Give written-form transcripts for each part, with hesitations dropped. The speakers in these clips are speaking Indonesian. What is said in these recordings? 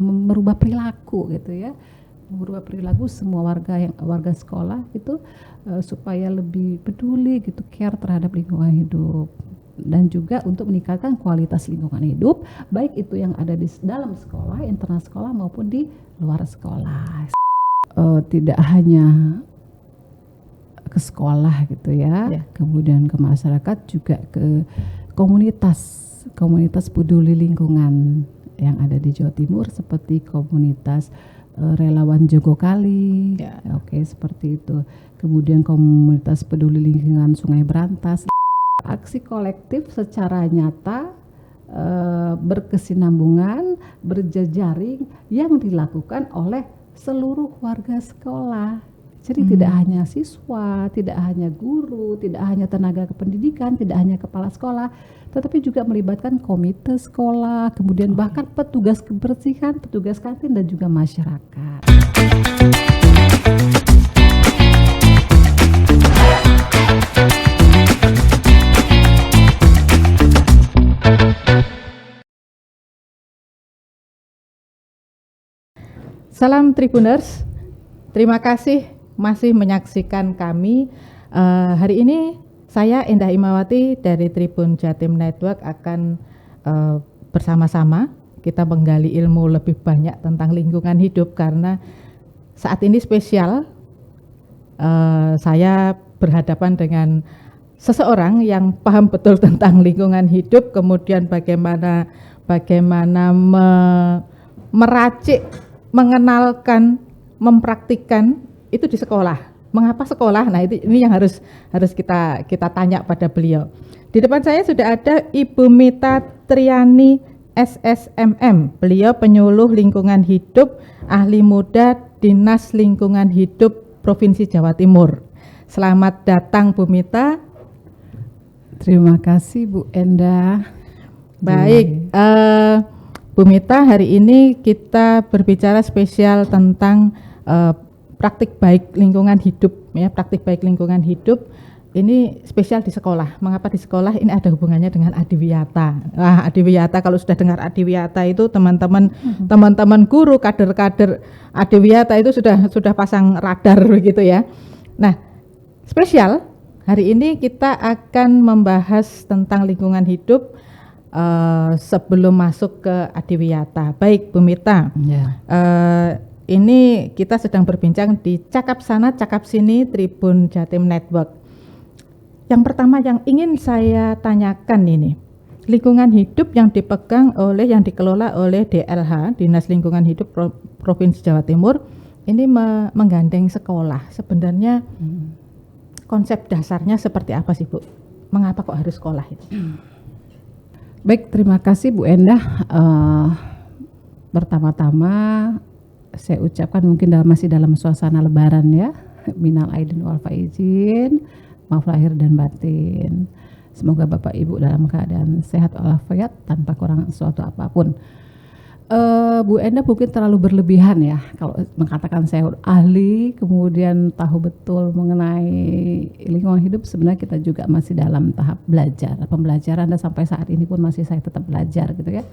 merubah perilaku gitu ya, merubah perilaku semua warga sekolah itu supaya lebih peduli gitu, care terhadap lingkungan hidup, dan juga untuk meningkatkan kualitas lingkungan hidup baik itu yang ada di dalam sekolah, internal sekolah maupun di luar sekolah. Tidak hanya ke sekolah gitu ya, kemudian ke masyarakat, juga ke komunitas peduli lingkungan yang ada di Jawa Timur seperti komunitas relawan Jogokali, oke, seperti itu. Kemudian komunitas peduli lingkungan Sungai Berantas. Aksi kolektif secara nyata, berkesinambungan, berjejaring yang dilakukan oleh seluruh warga sekolah. Jadi tidak hanya siswa, tidak hanya guru, tidak hanya tenaga kependidikan, tidak hanya kepala sekolah, tetapi juga melibatkan komite sekolah, kemudian bahkan petugas kebersihan, petugas kantin, dan juga masyarakat. Salam Tribuners, terima kasih masih menyaksikan kami. Hari ini saya Endah Imawati dari Tribun Jatim Network akan bersama-sama kita menggali ilmu lebih banyak tentang lingkungan hidup, karena saat ini spesial. Saya berhadapan dengan seseorang yang paham betul tentang lingkungan hidup, kemudian bagaimana meracik, mengenalkan, mempraktikkan itu di sekolah. Mengapa sekolah? Nah, ini yang harus kita tanya pada beliau. Di depan saya sudah ada Ibu Mita Triani SSMM. Beliau penyuluh lingkungan hidup, ahli muda Dinas Lingkungan Hidup Provinsi Jawa Timur. Selamat datang Bu Mita. Terima kasih Bu Endah. Baik, Bu Mita, hari ini kita berbicara spesial tentang praktik baik lingkungan hidup, ya, praktik baik lingkungan hidup. Ini spesial di sekolah. Mengapa di sekolah? Ini ada hubungannya dengan Adiwiyata. Nah, Adiwiyata, kalau sudah dengar Adiwiyata itu teman-teman guru, kader-kader Adiwiyata itu sudah pasang radar begitu ya. Nah, spesial hari ini kita akan membahas tentang lingkungan hidup. Sebelum masuk ke Adiwiyata. Baik Bu Mita, ini kita sedang berbincang di Cakap Sana Cakap Sini Tribun Jatim Network. Yang pertama yang ingin saya tanyakan ini, lingkungan hidup yang dikelola oleh DLH, Dinas Lingkungan Hidup Provinsi Jawa Timur, ini menggandeng sekolah. Sebenarnya konsep dasarnya seperti apa sih Bu? Mengapa kok harus sekolah itu? Baik, terima kasih Bu Endah. Pertama-tama saya ucapkan, mungkin masih dalam suasana lebaran ya, minal aidin wal faizin, maaf lahir dan batin. Semoga Bapak Ibu dalam keadaan sehat walafiat tanpa kurang suatu apapun. Bu Endah mungkin terlalu berlebihan ya kalau mengatakan saya ahli kemudian tahu betul mengenai lingkungan hidup. Sebenarnya kita juga masih dalam tahap pembelajaran, dan sampai saat ini pun masih saya tetap belajar gitu ya.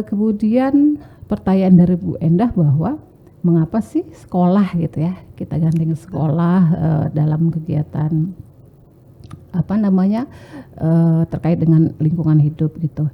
Kemudian pertanyaan dari Bu Endah bahwa mengapa sih sekolah gitu ya, kita gandeng sekolah dalam kegiatan terkait dengan lingkungan hidup gitu.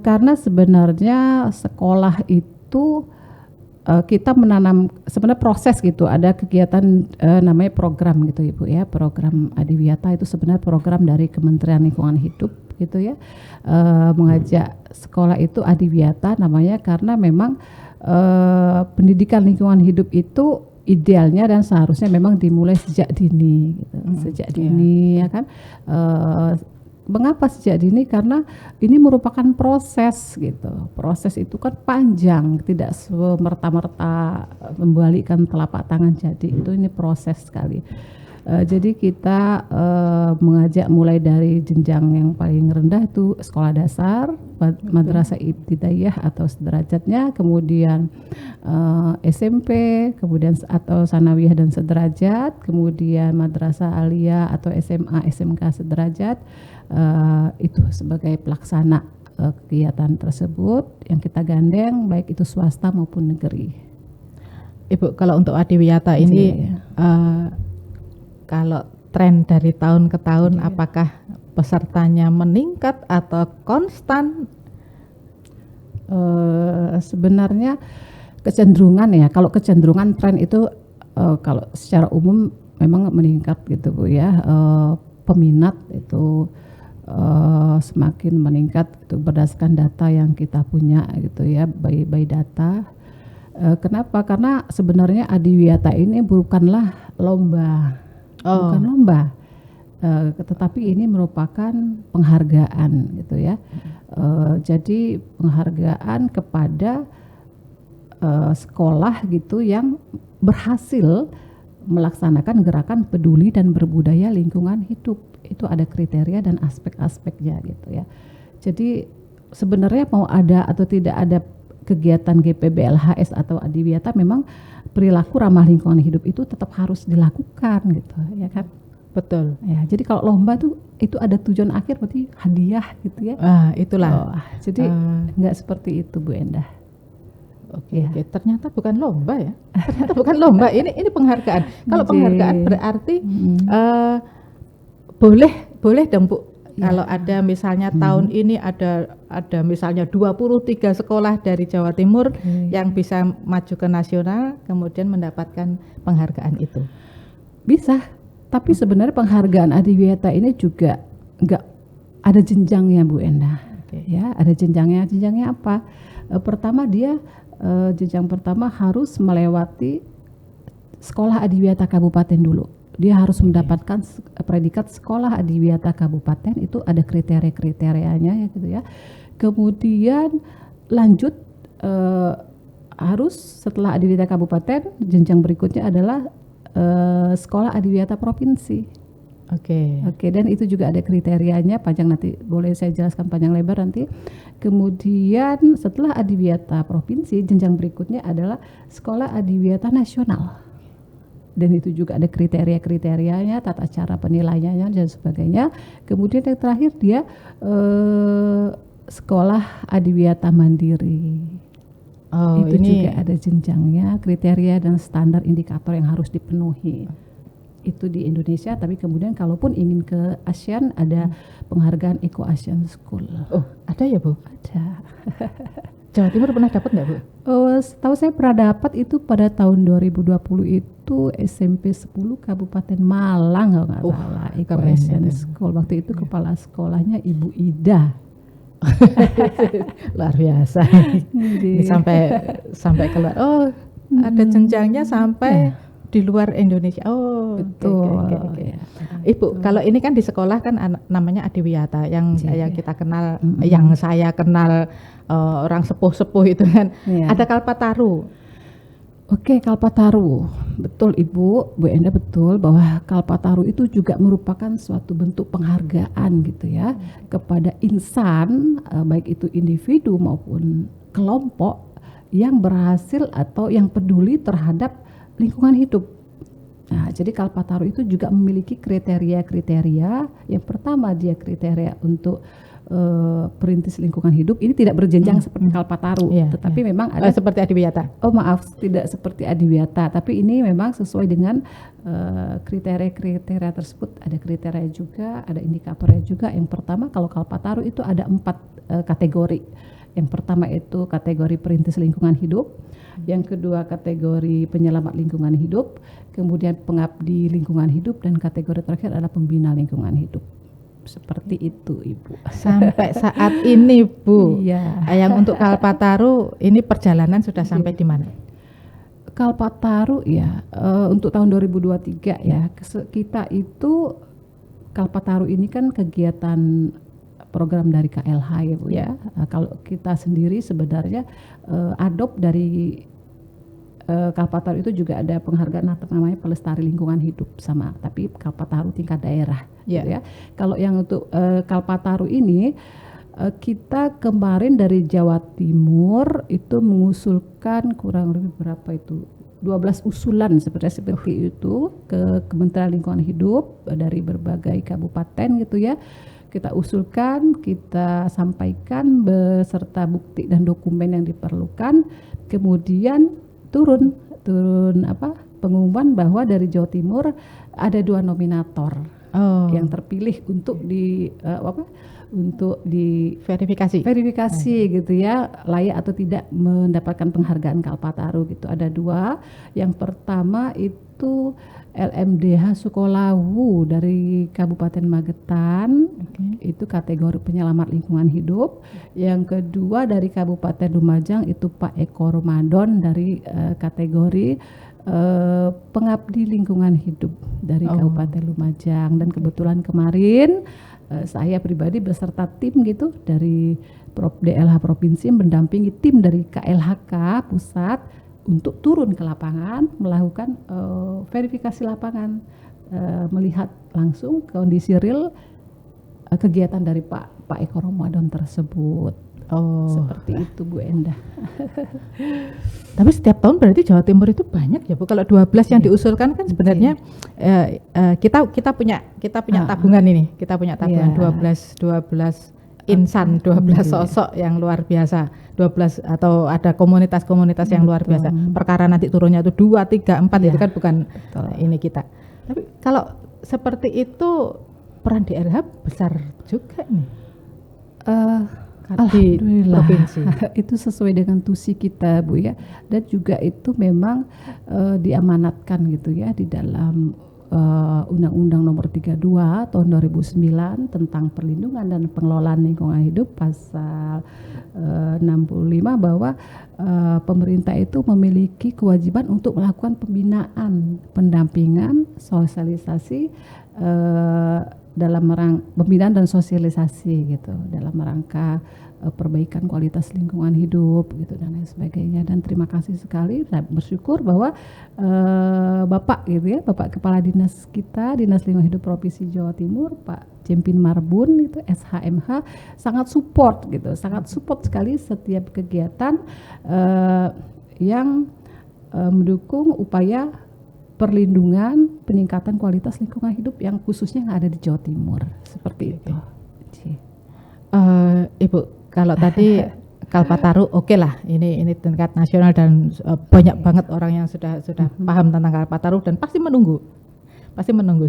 Karena sebenarnya sekolah itu kita menanam, sebenarnya proses gitu, ada kegiatan namanya program gitu Ibu ya, program Adiwiyata itu sebenarnya program dari Kementerian Lingkungan Hidup gitu ya, mengajak sekolah itu Adiwiyata namanya, karena memang pendidikan lingkungan hidup itu idealnya dan seharusnya memang dimulai sejak dini gitu, sejak dini ya kan. Mengapa sejak dini? Karena ini merupakan proses gitu. Proses itu kan panjang, tidak semerta-merta membalikkan telapak tangan jadi. Ini proses sekali. Jadi kita mengajak mulai dari jenjang yang paling rendah itu sekolah dasar, madrasah ibtidaiyah atau sederajatnya, kemudian SMP, kemudian atau sanawiyah dan sederajat, kemudian madrasah aliyah atau SMA, SMK sederajat, itu sebagai pelaksana kegiatan tersebut yang kita gandeng baik itu swasta maupun negeri. Ibu, kalau untuk Adiwiyata ini kalau tren dari tahun ke tahun apakah pesertanya meningkat atau konstan? Sebenarnya kecenderungan ya, kalau kecenderungan tren itu kalau secara umum memang meningkat gitu Bu ya, peminat itu semakin meningkat itu berdasarkan data yang kita punya gitu ya, by data. Kenapa? Karena sebenarnya Adiwiyata ini bukanlah lomba, bukan lomba, tetapi ini merupakan penghargaan gitu ya. Jadi penghargaan kepada sekolah gitu yang berhasil melaksanakan gerakan peduli dan berbudaya lingkungan hidup. Itu ada kriteria dan aspek-aspeknya gitu ya. Jadi sebenarnya mau ada atau tidak ada kegiatan GPBLHS atau Adiwiyata, memang perilaku ramah lingkungan hidup itu tetap harus dilakukan gitu ya kan. Betul. Ya, jadi kalau lomba tuh itu ada tujuan akhir berarti hadiah gitu ya. Itulah. Jadi nggak seperti itu Bu Endah. Oke, ternyata bukan lomba ya. Ternyata bukan lomba. Ini penghargaan. Kalau penghargaan berarti boleh dong Bu. Kalau ada misalnya tahun ini ada misalnya 23 sekolah dari Jawa Timur yang bisa maju ke nasional kemudian mendapatkan penghargaan itu. Bisa, tapi sebenarnya penghargaan Adiwiyata ini juga enggak ada jenjangnya Bu Endah. Ya, ada jenjangnya. Jenjangnya apa? Pertama dia jenjang pertama harus melewati sekolah Adiwiyata Kabupaten dulu. Dia harus mendapatkan predikat sekolah Adiwiyata Kabupaten, itu ada kriteria-kriterianya ya gitu ya. Kemudian lanjut harus setelah Adiwiyata Kabupaten, jenjang berikutnya adalah sekolah Adiwiyata Provinsi. Oke, dan itu juga ada kriterianya panjang, nanti boleh saya jelaskan panjang lebar nanti. Kemudian setelah Adiwiyata Provinsi, jenjang berikutnya adalah sekolah Adiwiyata Nasional. Dan itu juga ada kriteria-kriterianya, tata cara penilaiannya dan sebagainya. Kemudian yang terakhir dia sekolah Adiwiyata Mandiri. Itu juga ada jenjangnya, kriteria dan standar indikator yang harus dipenuhi. Itu di Indonesia, tapi kemudian kalaupun ingin ke ASEAN ada penghargaan Eco ASEAN School. Oh, ada ya Bu? Ada. Jawa Timur pernah dapat nggak Bu? Setahu saya pernah dapat itu pada tahun 2020 itu SMP 10 Kabupaten Malang kalau nggak salah, Eco ASEAN School. Waktu itu kepala sekolahnya Ibu Ida. Luar biasa. Ini sampai keluar. Ada jenjangnya sampai di luar Indonesia. Betul. Okay. Ibu, kalau ini kan di sekolah kan namanya Adiwiyata yang kita kenal, yang saya kenal orang sepuh-sepuh itu kan. Ada Kalpataru. Oke, Kalpataru. Betul Ibu, Bu Enda, betul bahwa Kalpataru itu juga merupakan suatu bentuk penghargaan gitu ya kepada insan, baik itu individu maupun kelompok yang berhasil atau yang peduli terhadap lingkungan hidup. Nah, jadi Kalpataru itu juga memiliki kriteria-kriteria. Yang pertama dia kriteria untuk perintis lingkungan hidup. Ini tidak berjenjang seperti Kalpataru, tetapi memang ada seperti Adiwiyata. Oh maaf, tidak seperti Adiwiyata, tapi ini memang sesuai dengan kriteria-kriteria tersebut. Ada kriteria juga, ada indikatornya juga. Yang pertama kalau Kalpataru itu ada 4 kategori. Yang pertama itu kategori perintis lingkungan hidup, yang kedua kategori penyelamat lingkungan hidup, kemudian pengabdi lingkungan hidup, dan kategori terakhir adalah pembina lingkungan hidup. Seperti itu Ibu. Sampai saat ini Bu, iya. Yang untuk Kalpataru ini perjalanan sudah sampai di mana? Kalpataru ya, untuk tahun 2023 ya, kita itu Kalpataru ini kan kegiatan program dari KLH ya Bu ya. Kalau kita sendiri sebenarnya adopt dari Kalpataru itu juga ada penghargaan namanya pelestari lingkungan hidup sama, tapi Kalpataru tingkat daerah gitu ya. Kalau yang untuk Kalpataru ini kita kemarin dari Jawa Timur itu mengusulkan kurang lebih berapa itu 12 usulan seperti itu ke Kementerian Lingkungan Hidup dari berbagai kabupaten gitu ya. kita usulkan, kita sampaikan beserta bukti dan dokumen yang diperlukan, kemudian turun pengumuman bahwa dari Jawa Timur ada 2 nominator yang terpilih untuk verifikasi gitu ya, layak atau tidak mendapatkan penghargaan Kalpataru gitu. Ada 2. Yang pertama itu LMDH Sukolawu dari Kabupaten Magetan, itu kategori penyelamat lingkungan hidup. Yang kedua dari Kabupaten Lumajang itu Pak Eko Ramadan dari kategori pengabdi lingkungan hidup dari Kabupaten Lumajang. Dan kebetulan kemarin saya pribadi beserta tim gitu dari DLH Provinsi mendampingi tim dari KLHK Pusat untuk turun ke lapangan melakukan verifikasi lapangan, melihat langsung kondisi real kegiatan dari Pak Eko Ramadan tersebut. Seperti itu Bu Endah. Tapi setiap tahun berarti Jawa Timur itu banyak ya Bu. Kalau 12 yang diusulkan kan sebenarnya kita punya tabungan ini. Kita punya tabungan 12 insan, 12 sosok yang luar biasa. 12 atau ada komunitas-komunitas yang luar biasa. Perkara nanti turunnya itu 2, 3, 4 itu kan bukan ini kita. Tapi kalau seperti itu peran DLH besar juga nih. Alhamdulillah itu sesuai dengan tusi kita Bu ya, dan juga itu memang diamanatkan gitu ya di dalam Undang-Undang Nomor 32 tahun 2009 tentang perlindungan dan pengelolaan lingkungan hidup pasal 65 bahwa pemerintah itu memiliki kewajiban untuk melakukan pembinaan, pendampingan, sosialisasi dalam pembinaan dan sosialisasi gitu dalam rangka perbaikan kualitas lingkungan hidup gitu dan lain sebagainya. Dan terima kasih sekali, bersyukur bahwa Bapak gitu ya, Bapak Kepala Dinas kita, Dinas Lingkungan Hidup Provinsi Jawa Timur, Pak Jempin Marbun itu SHMH sangat support gitu, sangat support sekali setiap kegiatan yang mendukung upaya perlindungan, peningkatan kualitas lingkungan hidup yang khususnya yang ada di Jawa Timur, seperti itu. Ibu, kalau tadi Kalpataru oke lah, ini tingkat nasional dan banyak banget orang yang sudah paham tentang Kalpataru dan pasti menunggu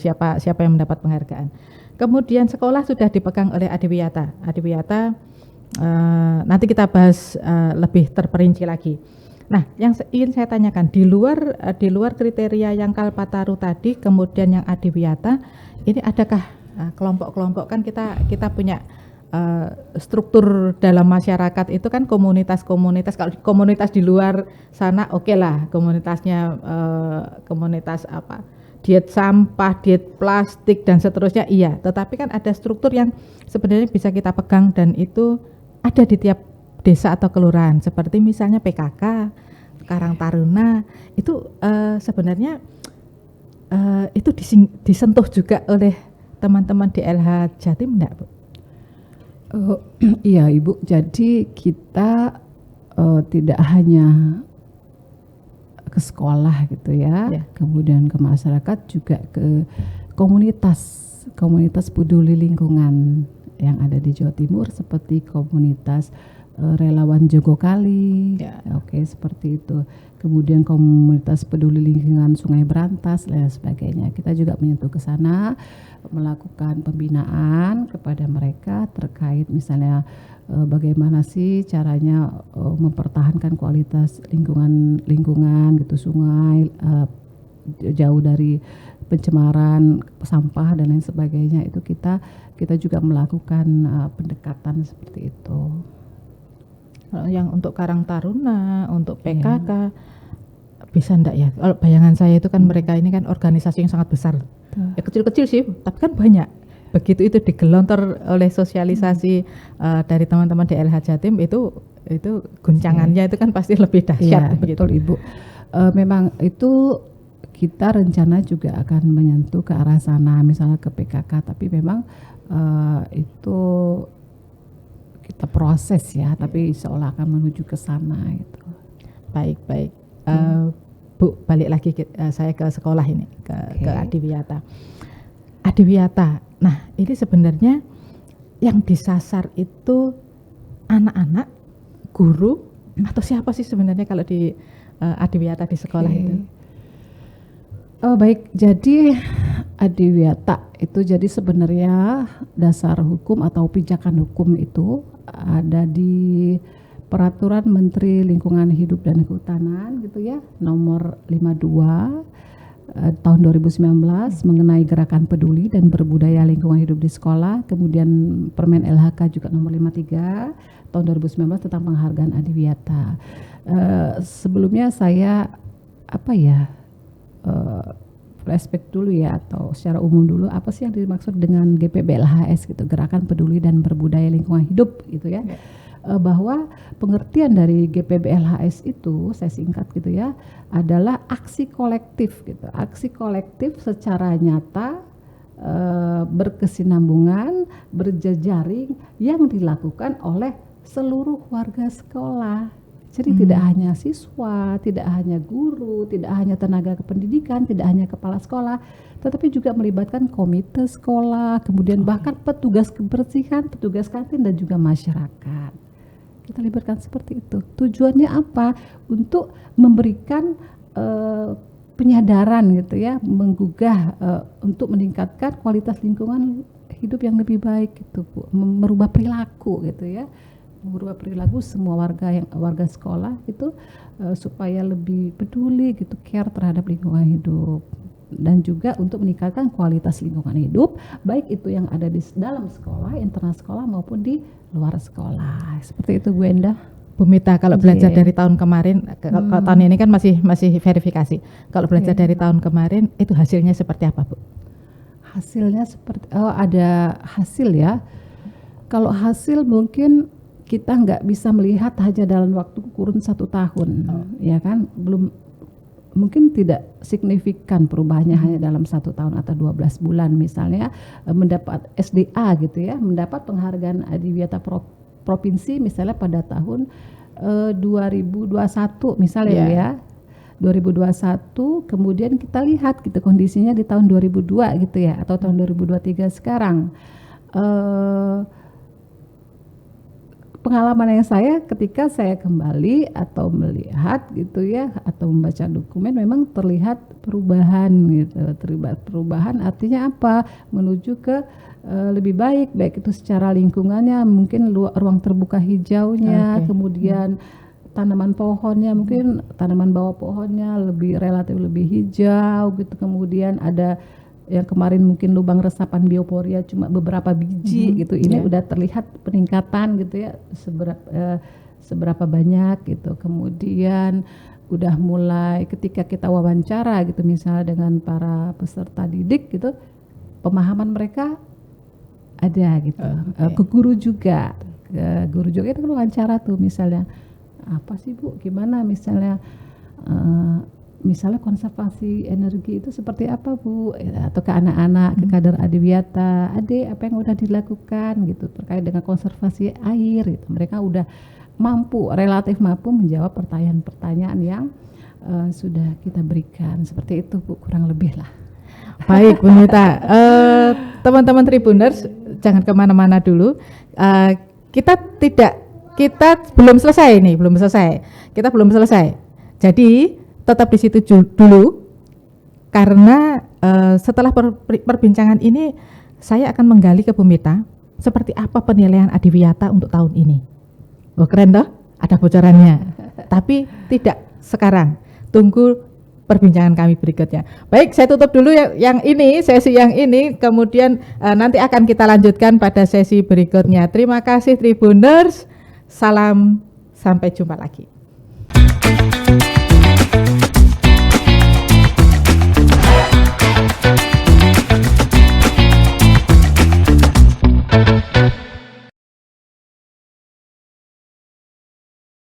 siapa yang mendapat penghargaan. Kemudian sekolah sudah dipegang oleh Adiwiyata. Nanti kita bahas lebih terperinci lagi. Nah, yang ingin saya tanyakan di luar kriteria yang Kalpataru tadi, kemudian yang Adiwiyata, ini adakah kelompok-kelompok, kan kita punya struktur dalam masyarakat itu kan komunitas. Kalau komunitas di luar sana oke lah, komunitasnya komunitas apa, diet sampah, diet plastik dan seterusnya iya. Tetapi kan ada struktur yang sebenarnya bisa kita pegang dan itu ada di tiap desa atau kelurahan, seperti misalnya PKK, Karang Taruna, itu sebenarnya itu disentuh juga oleh teman-teman di LH Jatim enggak Bu? Iya Ibu, jadi kita tidak hanya ke sekolah gitu ya, kemudian ke masyarakat, juga ke komunitas peduli lingkungan yang ada di Jawa Timur, seperti komunitas relawan Jogokali, oke seperti itu. Kemudian komunitas peduli lingkungan Sungai Berantas dan sebagainya. Kita juga menyentuh ke sana, melakukan pembinaan kepada mereka terkait misalnya bagaimana sih caranya mempertahankan kualitas lingkungan gitu, sungai jauh dari pencemaran sampah dan lain sebagainya. Itu kita juga melakukan pendekatan seperti itu. Yang untuk Karang Taruna, untuk PKK bisa enggak ya? Kalau bayangan saya itu kan mereka ini kan organisasi yang sangat besar. Ya kecil-kecil sih, tapi kan banyak. Begitu itu digelontor oleh sosialisasi dari teman-teman di LH Jatim, itu guncangannya itu kan pasti lebih dahsyat. Betul Ibu. Memang itu kita rencana juga akan menyentuh ke arah sana, misalnya ke PKK, tapi memang itu kita proses ya, tapi seolah akan menuju ke sana itu. Baik. Bu, balik lagi saya ke sekolah ini, ke Adiwiyata. Nah, ini sebenarnya yang disasar itu anak-anak, guru, atau siapa sih sebenarnya kalau di Adiwiyata di sekolah itu? Oh baik, jadi Adiwiyata itu jadi sebenarnya dasar hukum atau pijakan hukum itu ada di Peraturan Menteri Lingkungan Hidup dan Kehutanan gitu ya, nomor 52 tahun 2019 mengenai gerakan peduli dan berbudaya lingkungan hidup di sekolah, kemudian Permen LHK juga nomor 53 tahun 2019 tentang penghargaan Adiwiyata. Sebelumnya saya flashback dulu ya, atau secara umum dulu apa sih yang dimaksud dengan GPBLHS gitu, gerakan peduli dan berbudaya lingkungan hidup gitu ya. Bahwa pengertian dari GPBLHS itu saya singkat gitu ya, adalah aksi kolektif gitu, aksi kolektif secara nyata, berkesinambungan, berjejaring yang dilakukan oleh seluruh warga sekolah. Jadi tidak hanya siswa, tidak hanya guru, tidak hanya tenaga kependidikan, tidak hanya kepala sekolah, tetapi juga melibatkan komite sekolah, kemudian bahkan petugas kebersihan, petugas kantin dan juga masyarakat. Kita libatkan seperti itu. Tujuannya apa? Untuk memberikan penyadaran gitu ya, menggugah untuk meningkatkan kualitas lingkungan hidup yang lebih baik gitu, Bu. Merubah perilaku gitu ya. Merubah perilaku semua warga sekolah itu supaya lebih peduli gitu, care terhadap lingkungan hidup, dan juga untuk meningkatkan kualitas lingkungan hidup baik itu yang ada di dalam sekolah, internal sekolah maupun di luar sekolah. Seperti itu Bu Endah. Bu Mita, kalau belajar dari tahun kemarin, kalau tahun ini kan masih verifikasi. Kalau belajar dari tahun kemarin itu hasilnya seperti apa, Bu? Hasilnya seperti ada hasil ya. Kalau hasil mungkin kita nggak bisa melihat hanya dalam waktu kurun 1 tahun, ya kan? Belum, mungkin tidak signifikan perubahannya hanya dalam 1 tahun atau 12 bulan misalnya mendapat SDA gitu ya, mendapat penghargaan Adiwiyata provinsi misalnya pada tahun 2021 misalnya ya. 2021, kemudian kita lihat gitu kondisinya di tahun 2002 gitu ya, atau tahun 2023 sekarang. Pengalaman yang saya ketika saya kembali atau melihat gitu ya, atau membaca dokumen, memang terlihat perubahan gitu. Terlihat perubahan artinya apa? Menuju ke lebih baik itu secara lingkungannya, mungkin ruang terbuka hijaunya, kemudian tanaman pohonnya, mungkin tanaman bawah pohonnya relatif lebih hijau gitu, kemudian ada yang kemarin mungkin lubang resapan bioporia cuma beberapa biji gitu, ini udah terlihat peningkatan gitu ya, seberapa banyak gitu. Kemudian udah mulai ketika kita wawancara gitu misalnya dengan para peserta didik gitu, pemahaman mereka ada gitu. Ke guru juga itu kan wawancara tuh misalnya, apa sih Bu, gimana misalnya misalnya konservasi energi itu seperti apa Bu, atau ke anak-anak, ke kader Adiwiyata, apa yang udah dilakukan gitu terkait dengan konservasi air gitu. Mereka udah relatif mampu menjawab pertanyaan-pertanyaan yang sudah kita berikan. Seperti itu Bu, kurang lebih lah. Baik Bu Mita, teman-teman Tribuners jangan kemana-mana dulu. Kita belum selesai. Kita belum selesai. Jadi tetap di situ dulu, karena setelah perbincangan ini saya akan menggali ke Bu Mita seperti apa penilaian Adiwiyata untuk tahun ini. Oh keren toh, ada bocorannya. Tapi tidak sekarang, tunggu perbincangan kami berikutnya. Baik, saya tutup dulu sesi yang ini, kemudian nanti akan kita lanjutkan pada sesi berikutnya. Terima kasih Tribuners, salam, sampai jumpa lagi.